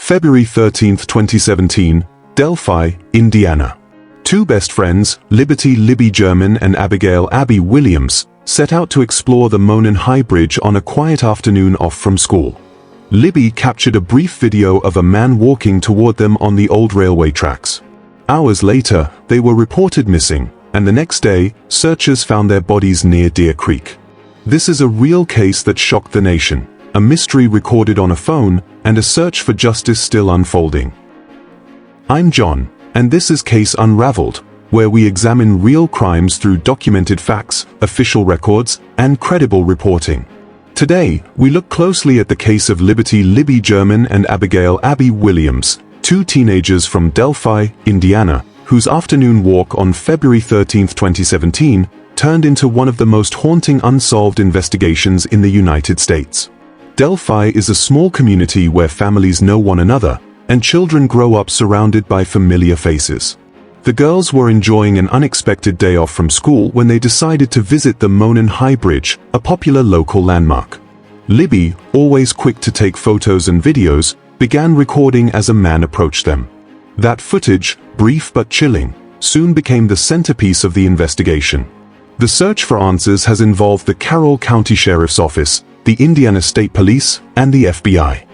February 13, 2017, Delphi, Indiana. Two best friends, Libby German and Abigail Abby Williams, set out to explore the Monon High Bridge on a quiet afternoon off from school. Libby captured a brief video of a man walking toward them on the old railway tracks. Hours later, they were reported missing, and the next day, searchers found their bodies near Deer Creek. This is a real case that shocked the nation, a mystery recorded on a phone, and a search for justice still unfolding. I'm John, and this is Case Unraveled, where we examine real crimes through documented facts, official records, and credible reporting. Today, we look closely at the case of Libby German and Abigail Abby Williams, two teenagers from Delphi, Indiana, whose afternoon walk on February 13, 2017, turned into one of the most haunting unsolved investigations in the United States. Delphi is a small community where families know one another, and children grow up surrounded by familiar faces. The girls were enjoying an unexpected day off from school when they decided to visit the Monon High Bridge, a popular local landmark. Libby, always quick to take photos and videos, began recording as a man approached them. That footage, brief but chilling, soon became the centerpiece of the investigation. The search for answers has involved the Carroll County Sheriff's Office, the Indiana State Police, and the FBI.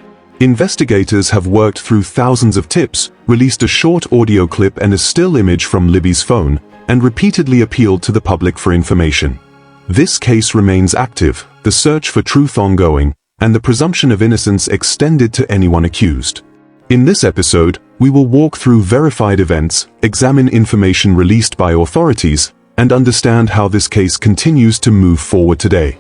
Investigators have worked through thousands of tips, released a short audio clip and a still image from Libby's phone, and repeatedly appealed to the public for information. This case remains active, the search for truth ongoing, and the presumption of innocence extended to anyone accused. In this episode, we will walk through verified events, examine information released by authorities, and understand how this case continues to move forward today.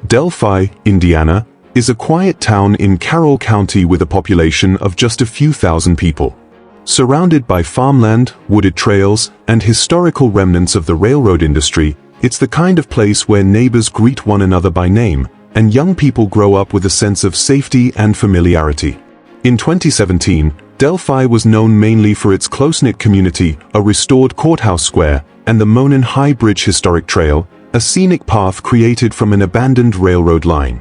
Delphi, Indiana, is a quiet town in Carroll County with a population of just a few thousand people. Surrounded by farmland, wooded trails, and historical remnants of the railroad industry, it's the kind of place where neighbors greet one another by name, and young people grow up with a sense of safety and familiarity. In 2017, Delphi was known mainly for its close-knit community, a restored courthouse square, and the Monon High Bridge Historic Trail, a scenic path created from an abandoned railroad line.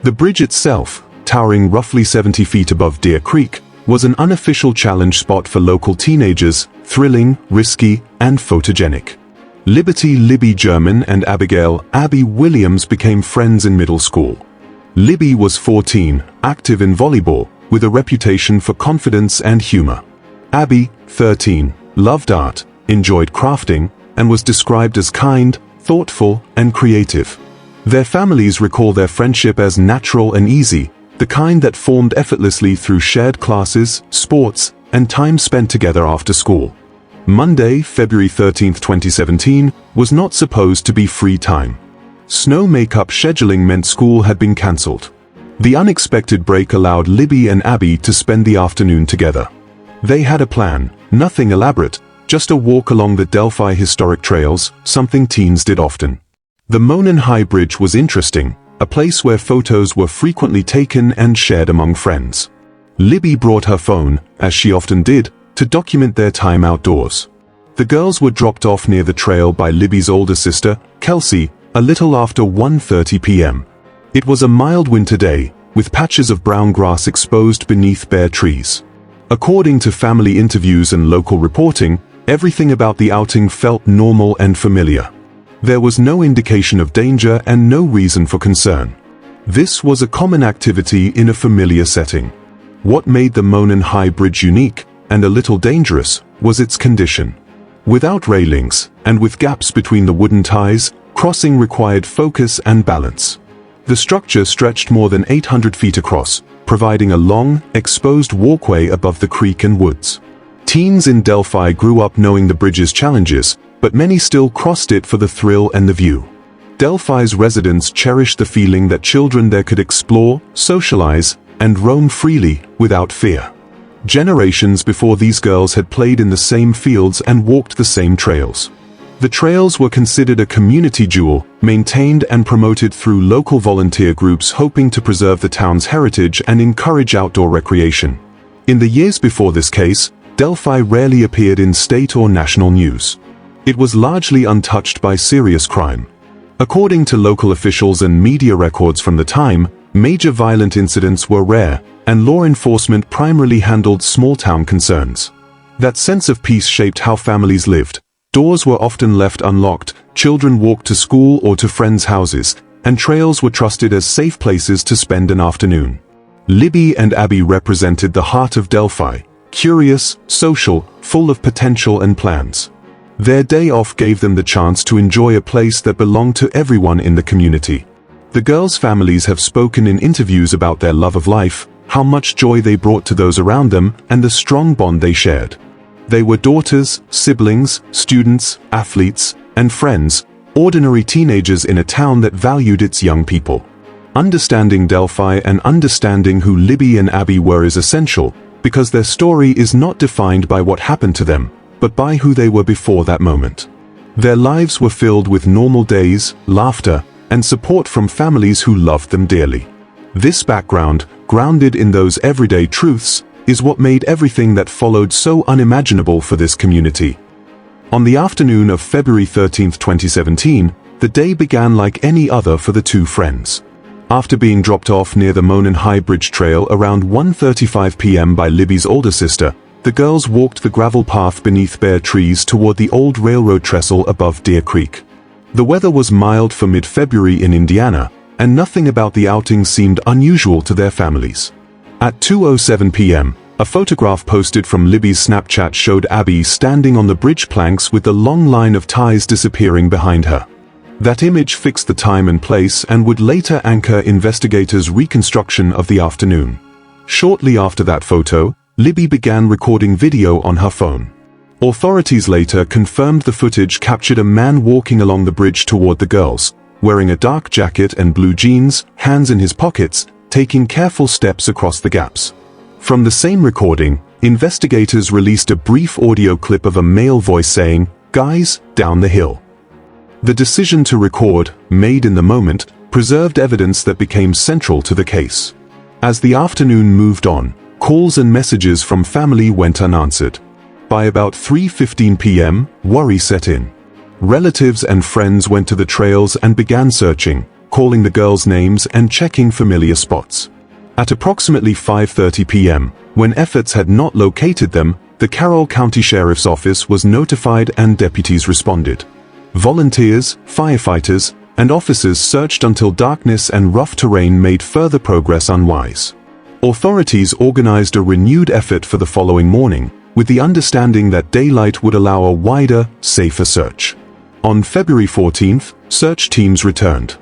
The bridge itself, towering roughly 70 feet above Deer Creek, was an unofficial challenge spot for local teenagers, thrilling, risky, and photogenic. Libby German and Abigail Abby Williams became friends in middle school. Libby was 14, active in volleyball, with a reputation for confidence and humor. Abby, 13, loved art, enjoyed crafting, and was described as kind, thoughtful, and creative. Their families recall their friendship as natural and easy, the kind that formed effortlessly through shared classes, sports, and time spent together after school. Monday, February 13, 2017, was not supposed to be free time. Snow makeup scheduling meant school had been cancelled. The unexpected break allowed Libby and Abby to spend the afternoon together. They had a plan, nothing elaborate, just a walk along the Delphi historic trails, something teens did often. The Monon High Bridge was interesting, a place where photos were frequently taken and shared among friends. Libby brought her phone, as she often did, to document their time outdoors. The girls were dropped off near the trail by Libby's older sister, Kelsey, a little after 1:30 p.m. It was a mild winter day, with patches of brown grass exposed beneath bare trees. According to family interviews and local reporting, everything about the outing felt normal and familiar. There was no indication of danger and no reason for concern. This was a common activity in a familiar setting. What made the Monon High Bridge unique, and a little dangerous, was its condition. Without railings, and with gaps between the wooden ties, crossing required focus and balance. The structure stretched more than 800 feet across, providing a long, exposed walkway above the creek and woods. Teens in Delphi grew up knowing the bridge's challenges, but many still crossed it for the thrill and the view. Delphi's residents cherished the feeling that children there could explore, socialize, and roam freely, without fear. Generations before these girls had played in the same fields and walked the same trails. The trails were considered a community jewel, maintained and promoted through local volunteer groups hoping to preserve the town's heritage and encourage outdoor recreation. In the years before this case, Delphi rarely appeared in state or national news. It was largely untouched by serious crime. According to local officials and media records from the time, Major violent incidents were rare, and law enforcement primarily handled small-town concerns. That sense of peace shaped how families lived. Doors were often left unlocked, children walked to school or to friends' houses, and trails were trusted as safe places to spend an afternoon. Libby and Abby represented the heart of Delphi, curious, social, full of potential and plans. Their day off gave them the chance to enjoy a place that belonged to everyone in the community. The girls' families have spoken in interviews about their love of life, how much joy they brought to those around them, and the strong bond they shared. They were daughters, siblings, students, athletes, and friends, ordinary teenagers in a town that valued its young people. Understanding Delphi and understanding who Libby and Abby were is essential, because their story is not defined by what happened to them, but by who they were before that moment. Their lives were filled with normal days, laughter, and support from families who loved them dearly. This background, grounded in those everyday truths, is what made everything that followed so unimaginable for this community. On the afternoon of February 13, 2017, the day began like any other for the two friends. After being dropped off near the Monon High Bridge Trail around 1:35 p.m. by Libby's older sister, the girls walked the gravel path beneath bare trees toward the old railroad trestle above Deer Creek. The weather was mild for mid-February in Indiana, and nothing about the outing seemed unusual to their families. At 2:07 p.m., a photograph posted from Libby's Snapchat showed Abby standing on the bridge planks with the long line of ties disappearing behind her. That image fixed the time and place and would later anchor investigators' reconstruction of the afternoon. Shortly after that photo, Libby began recording video on her phone. Authorities later confirmed the footage captured a man walking along the bridge toward the girls, wearing a dark jacket and blue jeans, hands in his pockets, taking careful steps across the gaps. From the same recording, investigators released a brief audio clip of a male voice saying, "Guys, down the hill." The decision to record, made in the moment, preserved evidence that became central to the case. As the afternoon moved on, calls and messages from family went unanswered. By about 3:15 p.m., worry set in. Relatives and friends went to the trails and began searching, calling the girls' names and checking familiar spots. At approximately 5:30 p.m., when efforts had not located them, the Carroll County Sheriff's Office was notified and deputies responded. Volunteers, firefighters, and officers searched until darkness and rough terrain made further progress unwise. Authorities organized a renewed effort for the following morning, with the understanding that daylight would allow a wider, safer search. On February 14th, search teams returned.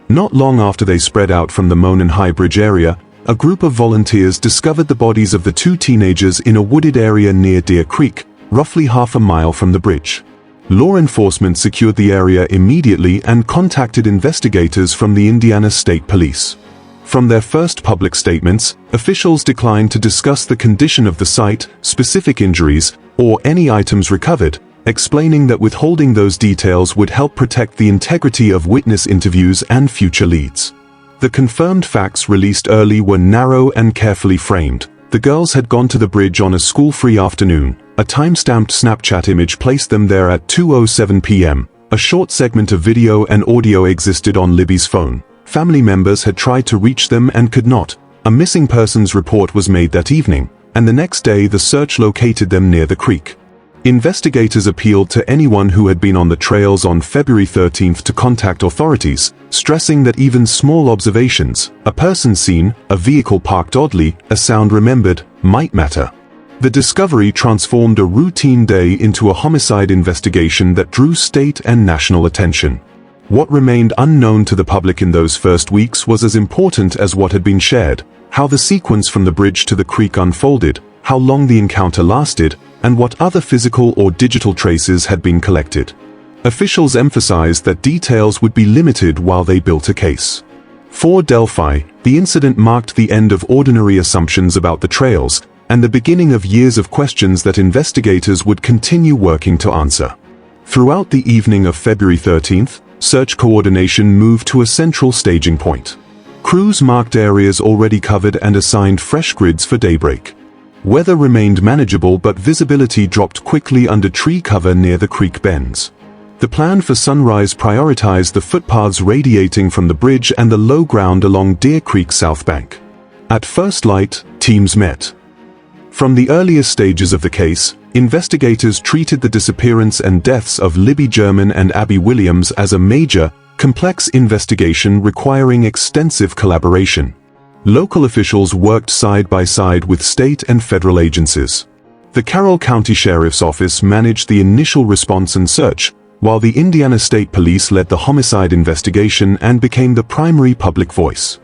Not long after they spread out from the Monon High Bridge area, a group of volunteers discovered the bodies of the two teenagers in a wooded area near Deer Creek, roughly half a mile from the bridge. Law enforcement secured the area immediately and contacted investigators from the Indiana State Police. From their first public statements, officials declined to discuss the condition of the site, specific injuries, or any items recovered, explaining that withholding those details would help protect the integrity of witness interviews and future leads. The confirmed facts released early were narrow and carefully framed. The girls had gone to the bridge on a school-free afternoon. A time-stamped Snapchat image placed them there at 2:07 p.m. A short segment of video and audio existed on Libby's phone. Family members had tried to reach them and could not. A missing persons report was made that evening, and the next day the search located them near the creek. Investigators appealed to anyone who had been on the trails on February 13th to contact authorities, stressing that even small observations, a person seen, a vehicle parked oddly, a sound remembered, might matter. The discovery transformed a routine day into a homicide investigation that drew state and national attention. What remained unknown to the public in those first weeks was as important as what had been shared: how the sequence from the bridge to the creek unfolded, how long the encounter lasted, and what other physical or digital traces had been collected. Officials emphasized that details would be limited while they built a case. For Delphi, the incident marked the end of ordinary assumptions about the trails, and the beginning of years of questions that investigators would continue working to answer. Throughout the evening of February 13th, search coordination moved to a central staging point. Crews marked areas already covered and assigned fresh grids for daybreak. Weather remained manageable, but visibility dropped quickly under tree cover near the creek bends. The plan for sunrise prioritized the footpaths radiating from the bridge and the low ground along Deer Creek South Bank. At first light, teams met. From the earliest stages of the case, investigators treated the disappearance and deaths of Libby German and Abby Williams as a major, complex investigation requiring extensive collaboration. Local officials worked side by side with state and federal agencies. The Carroll County Sheriff's Office managed the initial response and search, while the Indiana State Police led the homicide investigation and became the primary public voice.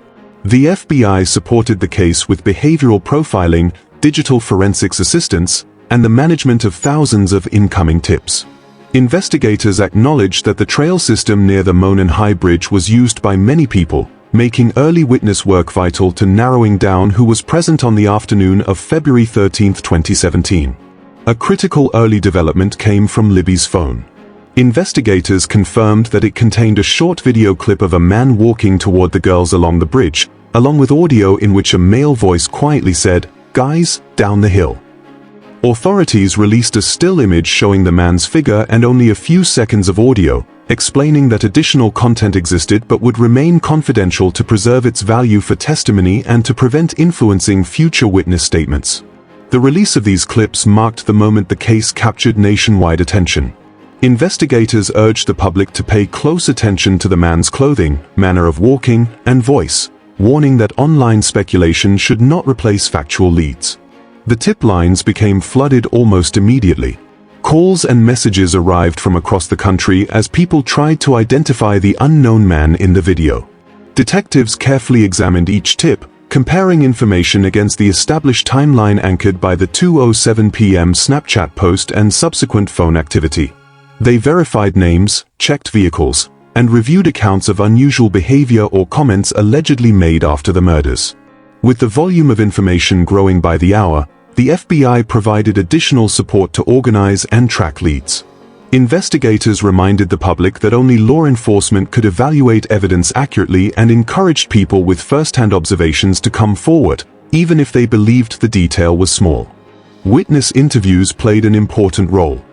The FBI supported the case with behavioral profiling, digital forensics assistance, and the management of thousands of incoming tips. Investigators acknowledged that the trail system near the Monon High Bridge was used by many people, making early witness work vital to narrowing down who was present on the afternoon of February 13, 2017. A critical early development came from Libby's phone. Investigators confirmed that it contained a short video clip of a man walking toward the girls along the bridge, along with audio in which a male voice quietly said, "Guys, down the hill." Authorities released a still image showing the man's figure and only a few seconds of audio, explaining that additional content existed but would remain confidential to preserve its value for testimony and to prevent influencing future witness statements. The release of these clips marked the moment the case captured nationwide attention. Investigators urged the public to pay close attention to the man's clothing, manner of walking, and voice, warning that online speculation should not replace factual leads. The tip lines became flooded almost immediately. Calls and messages arrived from across the country as people tried to identify the unknown man in the video. Detectives carefully examined each tip, comparing information against the established timeline anchored by the 2:07 p.m. Snapchat post and subsequent phone activity. They verified names, checked vehicles, and reviewed accounts of unusual behavior or comments allegedly made after the murders. With the volume of information growing by the hour, the FBI provided additional support to organize and track leads. Investigators reminded the public that only law enforcement could evaluate evidence accurately and encouraged people with first-hand observations to come forward, even if they believed the detail was small. Witness interviews played an important role.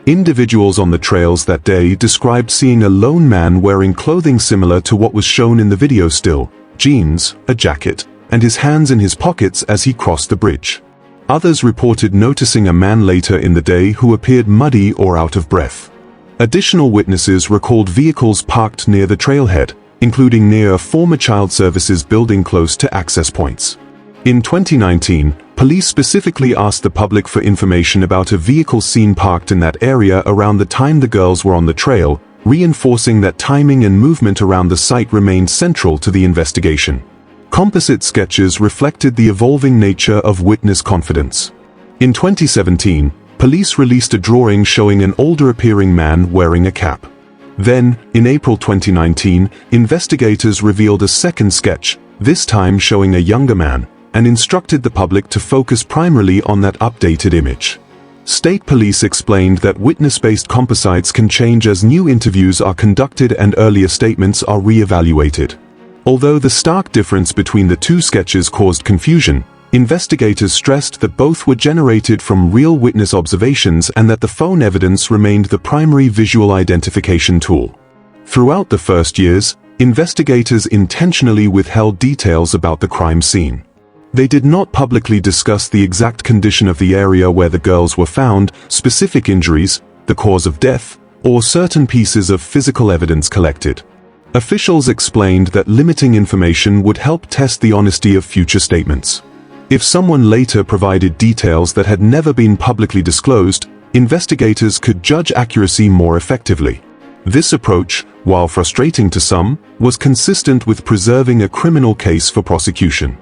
Individuals on the trails that day described seeing a lone man wearing clothing similar to what was shown in the video still, jeans, a jacket, and his hands in his pockets as he crossed the bridge. Others reported noticing a man later in the day who appeared muddy or out of breath. Additional witnesses recalled vehicles parked near the trailhead, including near a former child services building close to access points. In 2019, police specifically asked the public for information about a vehicle seen parked in that area around the time the girls were on the trail, reinforcing that timing and movement around the site remained central to the investigation. Composite sketches reflected the evolving nature of witness confidence. In 2017, police released a drawing showing an older-appearing man wearing a cap. Then, in April 2019, investigators revealed a second sketch, this time showing a younger man, and instructed the public to focus primarily on that updated image. State police explained that witness-based composites can change as new interviews are conducted and earlier statements are re-evaluated. Although the stark difference between the two sketches caused confusion, investigators stressed that both were generated from real witness observations and that the phone evidence remained the primary visual identification tool. Throughout the first years, investigators intentionally withheld details about the crime scene. They did not publicly discuss the exact condition of the area where the girls were found, specific injuries, the cause of death, or certain pieces of physical evidence collected. Officials explained that limiting information would help test the honesty of future statements. If someone later provided details that had never been publicly disclosed, investigators could judge accuracy more effectively. This approach, while frustrating to some, was consistent with preserving a criminal case for prosecution.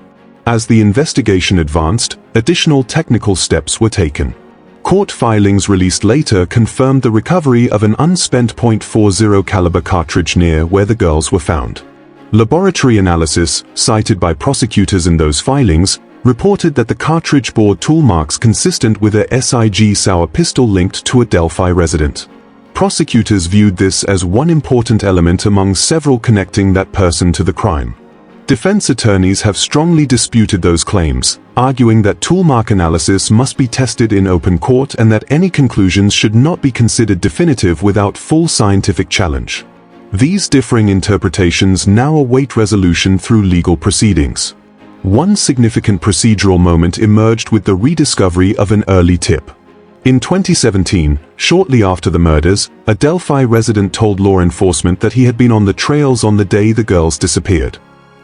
As the investigation advanced, additional technical steps were taken. Court filings released later confirmed the recovery of an unspent .40 caliber cartridge near where the girls were found. Laboratory analysis, cited by prosecutors in those filings, reported that the cartridge bore tool marks consistent with a SIG Sauer pistol linked to a Delphi resident. Prosecutors viewed this as one important element among several connecting that person to the crime. Defense attorneys have strongly disputed those claims, arguing that toolmark analysis must be tested in open court and that any conclusions should not be considered definitive without full scientific challenge. These differing interpretations now await resolution through legal proceedings. One significant procedural moment emerged with the rediscovery of an early tip. In 2017, shortly after the murders, a Delphi resident told law enforcement that he had been on the trails on the day the girls disappeared.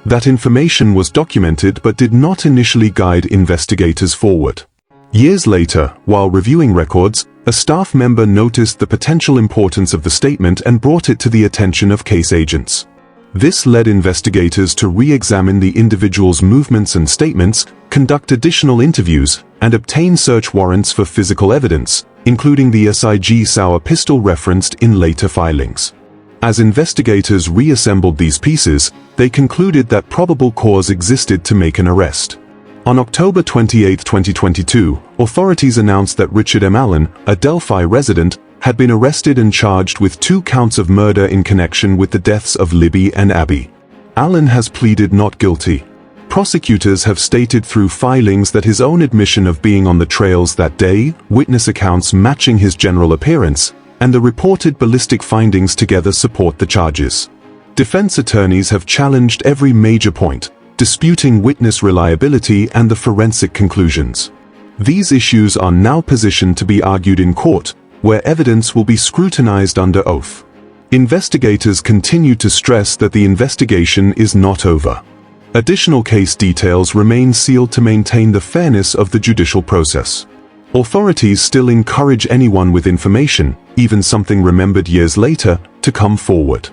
That information was documented but did not initially guide investigators forward. Years later, while reviewing records, a staff member noticed the potential importance of the statement and brought it to the attention of case agents. This led investigators to re-examine the individual's movements and statements, conduct additional interviews, and obtain search warrants for physical evidence, including the SIG Sauer pistol referenced in later filings. As investigators reassembled these pieces, they concluded that probable cause existed to make an arrest. On October 28, 2022, authorities announced that Richard M. Allen, a Delphi resident, had been arrested and charged with 2 counts of murder in connection with the deaths of Libby and Abby. Allen has pleaded not guilty. Prosecutors have stated through filings that his own admission of being on the trails that day, witness accounts matching his general appearance, and the reported ballistic findings together support the charges. Defense attorneys have challenged every major point, disputing witness reliability and the forensic conclusions. These issues are now positioned to be argued in court, where evidence will be scrutinized under oath. Investigators continue to stress that the investigation is not over. Additional case details remain sealed to maintain the fairness of the judicial process. Authorities still encourage anyone with information, even something remembered years later, to come forward.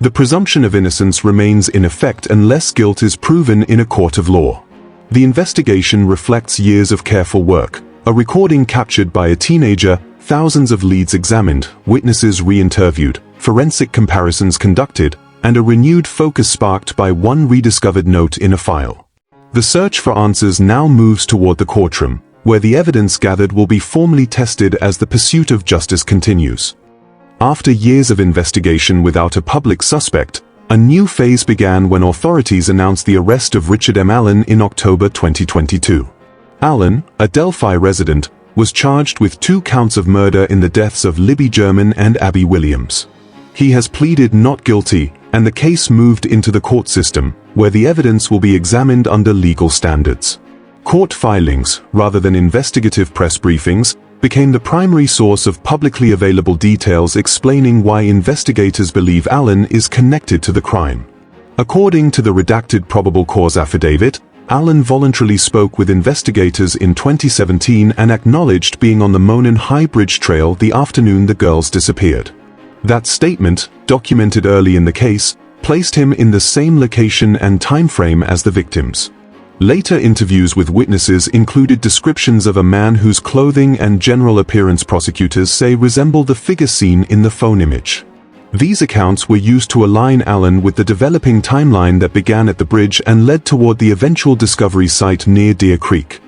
The presumption of innocence remains in effect unless guilt is proven in a court of law. The investigation reflects years of careful work, a recording captured by a teenager, thousands of leads examined, witnesses re-interviewed, forensic comparisons conducted, and a renewed focus sparked by one rediscovered note in a file. The search for answers now moves toward the courtroom, where the evidence gathered will be formally tested as the pursuit of justice continues. After years of investigation without a public suspect, a new phase began when authorities announced the arrest of Richard M. Allen in October 2022. Allen, a Delphi resident, was charged with 2 counts of murder in the deaths of Libby German and Abby Williams. He has pleaded not guilty, and the case moved into the court system, where the evidence will be examined under legal standards. Court filings, rather than investigative press briefings, became the primary source of publicly available details explaining why investigators believe Allen is connected to the crime. According to the redacted probable cause affidavit, Allen voluntarily spoke with investigators in 2017 and acknowledged being on the Monon High Bridge Trail the afternoon the girls disappeared. That statement, documented early in the case, placed him in the same location and time frame as the victims. Later interviews with witnesses included descriptions of a man whose clothing and general appearance prosecutors say resemble the figure seen in the phone image. These accounts were used to align Allen with the developing timeline that began at the bridge and led toward the eventual discovery site near Deer Creek.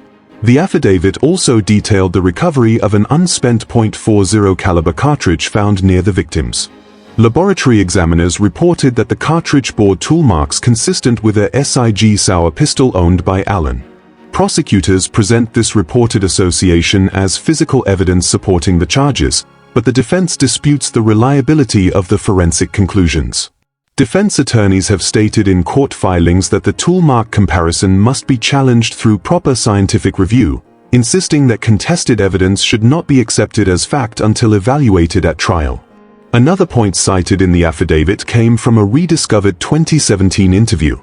The affidavit also detailed the recovery of an unspent .40 caliber cartridge found near the victims. Laboratory examiners reported that the cartridge bore tool marks consistent with a SIG Sauer pistol owned by Allen. Prosecutors present this reported association as physical evidence supporting the charges, but the defense disputes the reliability of the forensic conclusions. Defense attorneys have stated in court filings that the tool mark comparison must be challenged through proper scientific review, insisting that contested evidence should not be accepted as fact until evaluated at trial. Another point cited in the affidavit came from a rediscovered 2017 interview.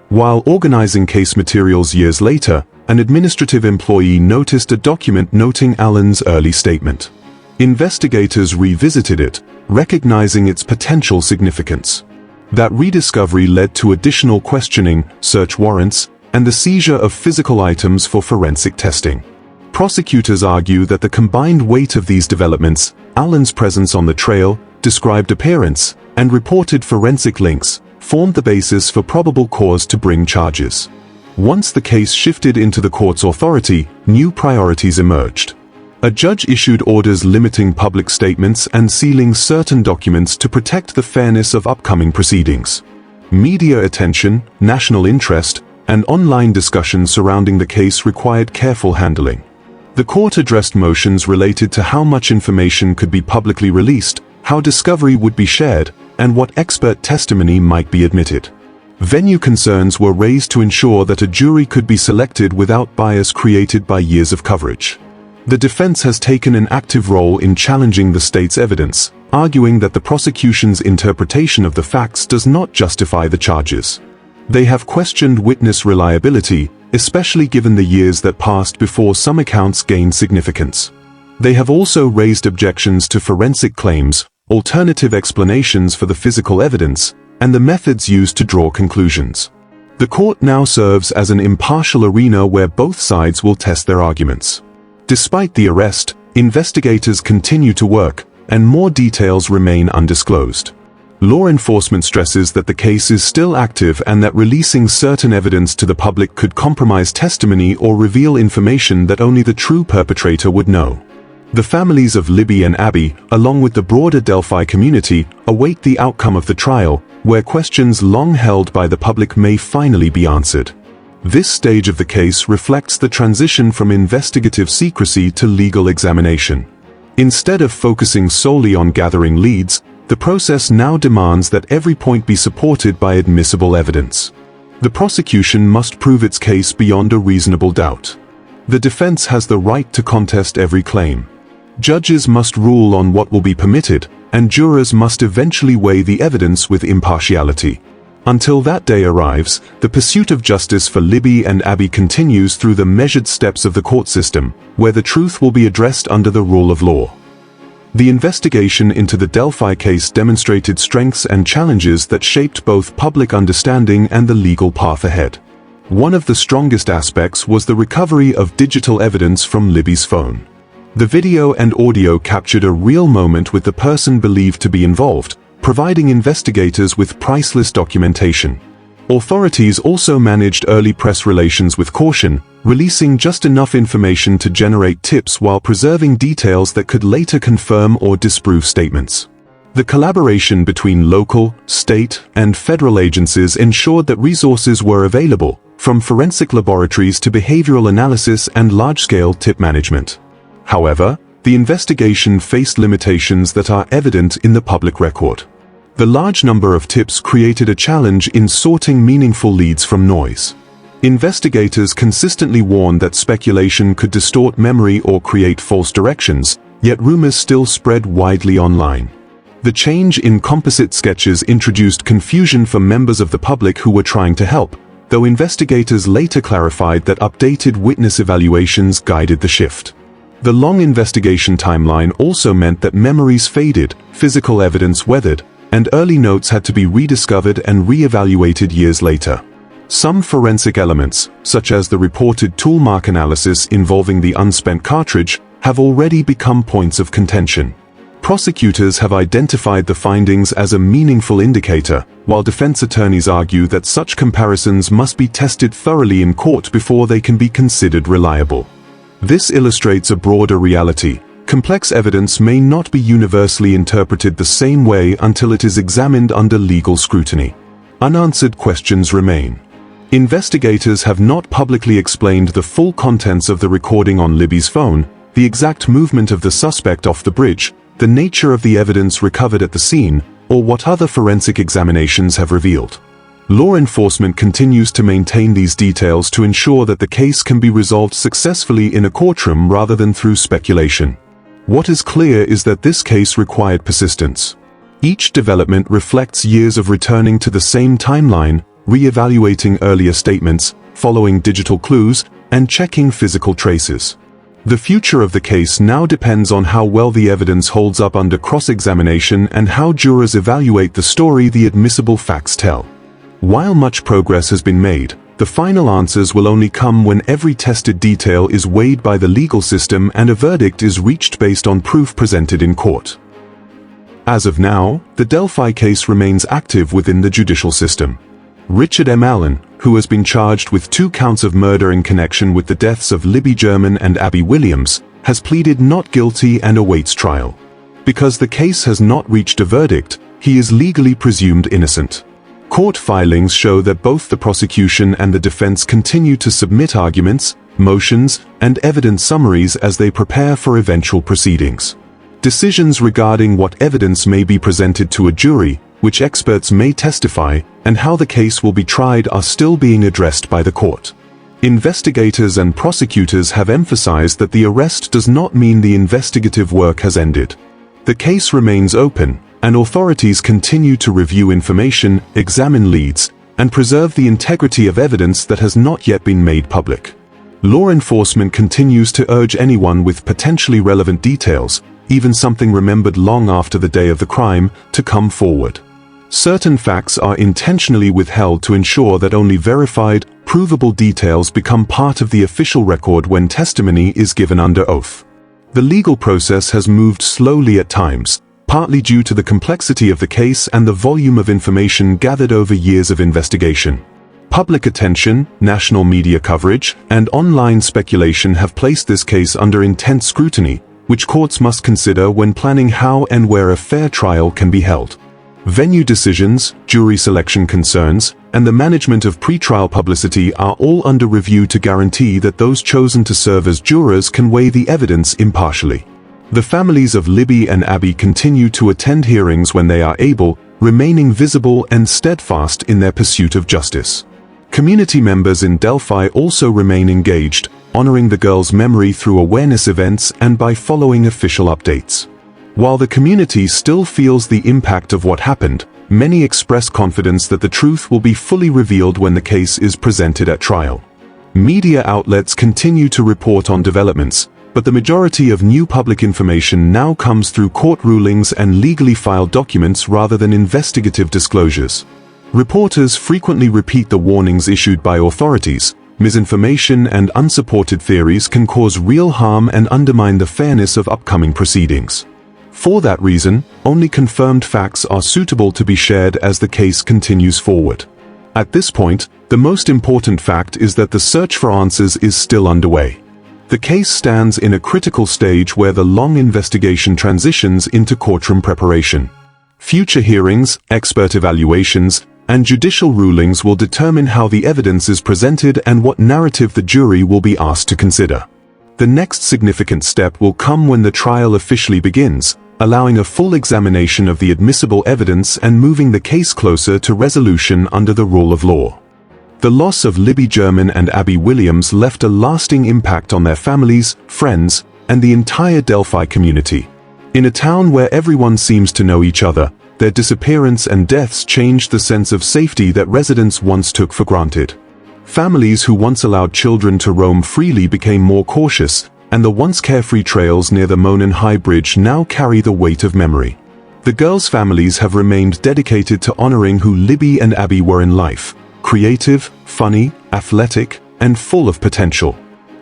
While organizing case materials years later, an administrative employee noticed a document noting Allen's early statement. Investigators revisited it, recognizing its potential significance. That rediscovery led to additional questioning, search warrants, and the seizure of physical items for forensic testing. Prosecutors argue that the combined weight of these developments, Allen's presence on the trail, described appearance, and reported forensic links, formed the basis for probable cause to bring charges. Once the case shifted into the court's authority, new priorities emerged. A judge issued orders limiting public statements and sealing certain documents to protect the fairness of upcoming proceedings. Media attention, national interest, and online discussions surrounding the case required careful handling. The court addressed motions related to how much information could be publicly released, how discovery would be shared, and what expert testimony might be admitted. Venue concerns were raised to ensure that a jury could be selected without bias created by years of coverage. The defense has taken an active role in challenging the state's evidence, arguing that the prosecution's interpretation of the facts does not justify the charges. They have questioned witness reliability, especially given the years that passed before some accounts gained significance. They have also raised objections to forensic claims, alternative explanations for the physical evidence, and the methods used to draw conclusions. The court now serves as an impartial arena where both sides will test their arguments. Despite the arrest, investigators continue to work, and more details remain undisclosed. Law enforcement stresses that the case is still active and that releasing certain evidence to the public could compromise testimony or reveal information that only the true perpetrator would know. The families of Libby and Abby, along with the broader Delphi community, await the outcome of the trial, where questions long held by the public may finally be answered. This stage of the case reflects the transition from investigative secrecy to legal examination. Instead of focusing solely on gathering leads, the process now demands that every point be supported by admissible evidence. The prosecution must prove its case beyond a reasonable doubt. The defense has the right to contest every claim. Judges must rule on what will be permitted, and jurors must eventually weigh the evidence with impartiality. Until that day arrives, the pursuit of justice for Libby and Abby continues through the measured steps of the court system, where the truth will be addressed under the rule of law. The investigation into the Delphi case demonstrated strengths and challenges that shaped both public understanding and the legal path ahead. One of the strongest aspects was the recovery of digital evidence from Libby's phone. The video and audio captured a real moment with the person believed to be involved, providing investigators with priceless documentation. Authorities also managed early press relations with caution, releasing just enough information to generate tips while preserving details that could later confirm or disprove statements. The collaboration between local, state, and federal agencies ensured that resources were available, from forensic laboratories to behavioral analysis and large-scale tip management. However, the investigation faced limitations that are evident in the public record. The large number of tips created a challenge in sorting meaningful leads from noise. Investigators consistently warned that speculation could distort memory or create false directions, yet rumors still spread widely online. The change in composite sketches introduced confusion for members of the public who were trying to help, though investigators later clarified that updated witness evaluations guided the shift. The long investigation timeline also meant that memories faded, physical evidence weathered, and early notes had to be rediscovered and re-evaluated years later. Some forensic elements, such as the reported toolmark analysis involving the unspent cartridge, have already become points of contention. Prosecutors have identified the findings as a meaningful indicator, while defense attorneys argue that such comparisons must be tested thoroughly in court before they can be considered reliable. This illustrates a broader reality. Complex evidence may not be universally interpreted the same way until it is examined under legal scrutiny. Unanswered questions remain. Investigators have not publicly explained the full contents of the recording on Libby's phone, the exact movement of the suspect off the bridge, the nature of the evidence recovered at the scene, or what other forensic examinations have revealed. Law enforcement continues to maintain these details to ensure that the case can be resolved successfully in a courtroom rather than through speculation. What is clear is that this case required persistence. Each development reflects years of returning to the same timeline, re-evaluating earlier statements, following digital clues, and checking physical traces. The future of the case now depends on how well the evidence holds up under cross-examination and how jurors evaluate the story the admissible facts tell. While much progress has been made, the final answers will only come when every tested detail is weighed by the legal system and a verdict is reached based on proof presented in court. As of now, the Delphi case remains active within the judicial system. Richard M. Allen, who has been charged with 2 counts of murder in connection with the deaths of Libby German and Abby Williams, has pleaded not guilty and awaits trial. Because the case has not reached a verdict, he is legally presumed innocent. Court filings show that both the prosecution and the defense continue to submit arguments, motions, and evidence summaries as they prepare for eventual proceedings. Decisions regarding what evidence may be presented to a jury, which experts may testify, and how the case will be tried are still being addressed by the court. Investigators and prosecutors have emphasized that the arrest does not mean the investigative work has ended. The case remains open, and authorities continue to review information, examine leads, and preserve the integrity of evidence that has not yet been made public. Law enforcement continues to urge anyone with potentially relevant details, even something remembered long after the day of the crime, to come forward. Certain facts are intentionally withheld to ensure that only verified, provable details become part of the official record when testimony is given under oath. The legal process has moved slowly at times, partly due to the complexity of the case and the volume of information gathered over years of investigation. Public attention, national media coverage, and online speculation have placed this case under intense scrutiny, which courts must consider when planning how and where a fair trial can be held. Venue decisions, jury selection concerns, and the management of pretrial publicity are all under review to guarantee that those chosen to serve as jurors can weigh the evidence impartially. The families of Libby and Abby continue to attend hearings when they are able, remaining visible and steadfast in their pursuit of justice. Community members in Delphi also remain engaged, honoring the girls' memory through awareness events and by following official updates. While the community still feels the impact of what happened, many express confidence that the truth will be fully revealed when the case is presented at trial. Media outlets continue to report on developments, but the majority of new public information now comes through court rulings and legally filed documents rather than investigative disclosures. Reporters frequently repeat the warnings issued by authorities. Misinformation and unsupported theories can cause real harm and undermine the fairness of upcoming proceedings. For that reason, only confirmed facts are suitable to be shared as the case continues forward. At this point, the most important fact is that the search for answers is still underway. The case stands in a critical stage where the long investigation transitions into courtroom preparation. Future hearings, expert evaluations, and judicial rulings will determine how the evidence is presented and what narrative the jury will be asked to consider. The next significant step will come when the trial officially begins, allowing a full examination of the admissible evidence and moving the case closer to resolution under the rule of law. The loss of Libby German and Abby Williams left a lasting impact on their families, friends, and the entire Delphi community. In a town where everyone seems to know each other, their disappearance and deaths changed the sense of safety that residents once took for granted. Families who once allowed children to roam freely became more cautious, and the once carefree trails near the Monon High Bridge now carry the weight of memory. The girls' families have remained dedicated to honoring who Libby and Abby were in life: creative, funny, athletic, and full of potential.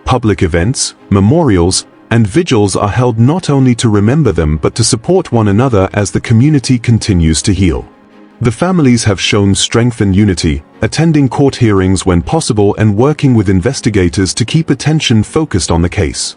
Public events, memorials, and vigils are held not only to remember them but to support one another as the community continues to heal. The families have shown strength and unity, attending court hearings when possible and working with investigators to keep attention focused on the case.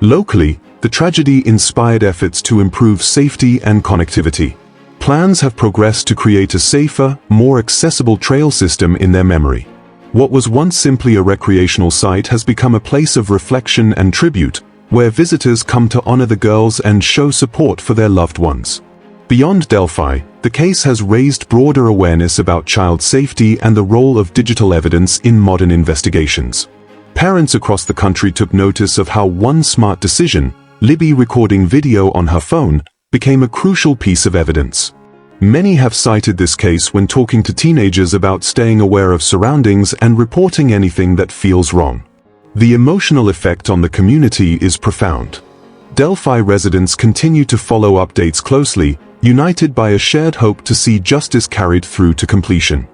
Locally, the tragedy inspired efforts to improve safety and connectivity. Plans have progressed to create a safer, more accessible trail system in their memory. What was once simply a recreational site has become a place of reflection and tribute, where visitors come to honor the girls and show support for their loved ones. Beyond Delphi, the case has raised broader awareness about child safety and the role of digital evidence in modern investigations. Parents across the country took notice of how one smart decision, Libby recording video on her phone, became a crucial piece of evidence. Many have cited this case when talking to teenagers about staying aware of surroundings and reporting anything that feels wrong. The emotional effect on the community is profound. Delphi residents continue to follow updates closely, united by a shared hope to see justice carried through to completion.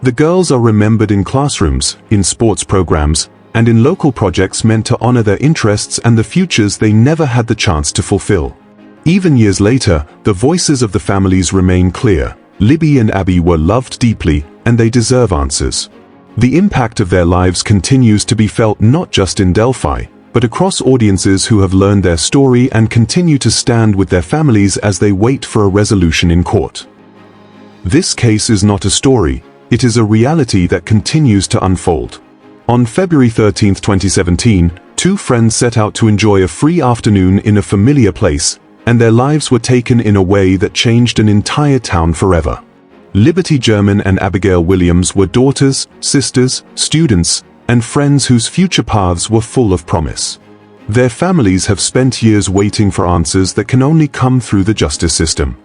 The girls are remembered in classrooms, in sports programs, and in local projects meant to honor their interests and the futures they never had the chance to fulfill. Even years later, the voices of the families remain clear. Libby and Abby were loved deeply, and they deserve answers. The impact of their lives continues to be felt not just in Delphi, but across audiences who have learned their story and continue to stand with their families as they wait for a resolution in court. This case is not a story, It is a reality that continues to unfold. On February 13, 2017, two friends set out to enjoy a free afternoon in a familiar place, and their lives were taken in a way that changed an entire town forever. Liberty German and Abigail Williams were daughters, sisters, students, and friends whose future paths were full of promise. Their families have spent years waiting for answers that can only come through the justice system.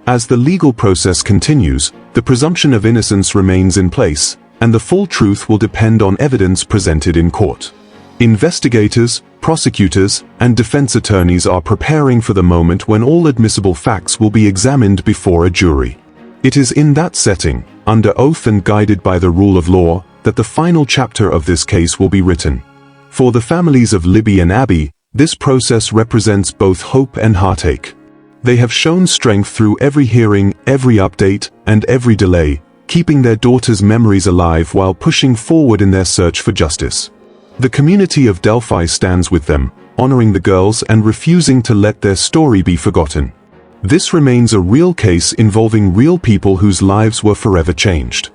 As the legal process continues, the presumption of innocence remains in place, and the full truth will depend on evidence presented in court. Investigators, prosecutors, and defense attorneys are preparing for the moment when all admissible facts will be examined before a jury. It is in that setting, under oath and guided by the rule of law, that the final chapter of this case will be written. For the families of Libby and Abby, this process represents both hope and heartache. They have shown strength through every hearing, every update, and every delay, keeping their daughters' memories alive while pushing forward in their search for justice. The community of Delphi stands with them, honoring the girls and refusing to let their story be forgotten. This remains a real case involving real people whose lives were forever changed.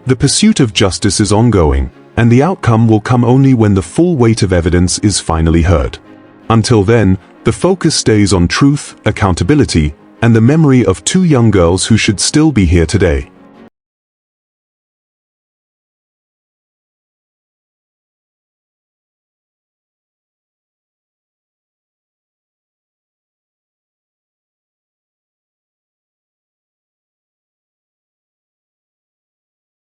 The pursuit of justice is ongoing, and the outcome will come only when the full weight of evidence is finally heard. Until then, the focus stays on truth, accountability, and the memory of two young girls who should still be here today.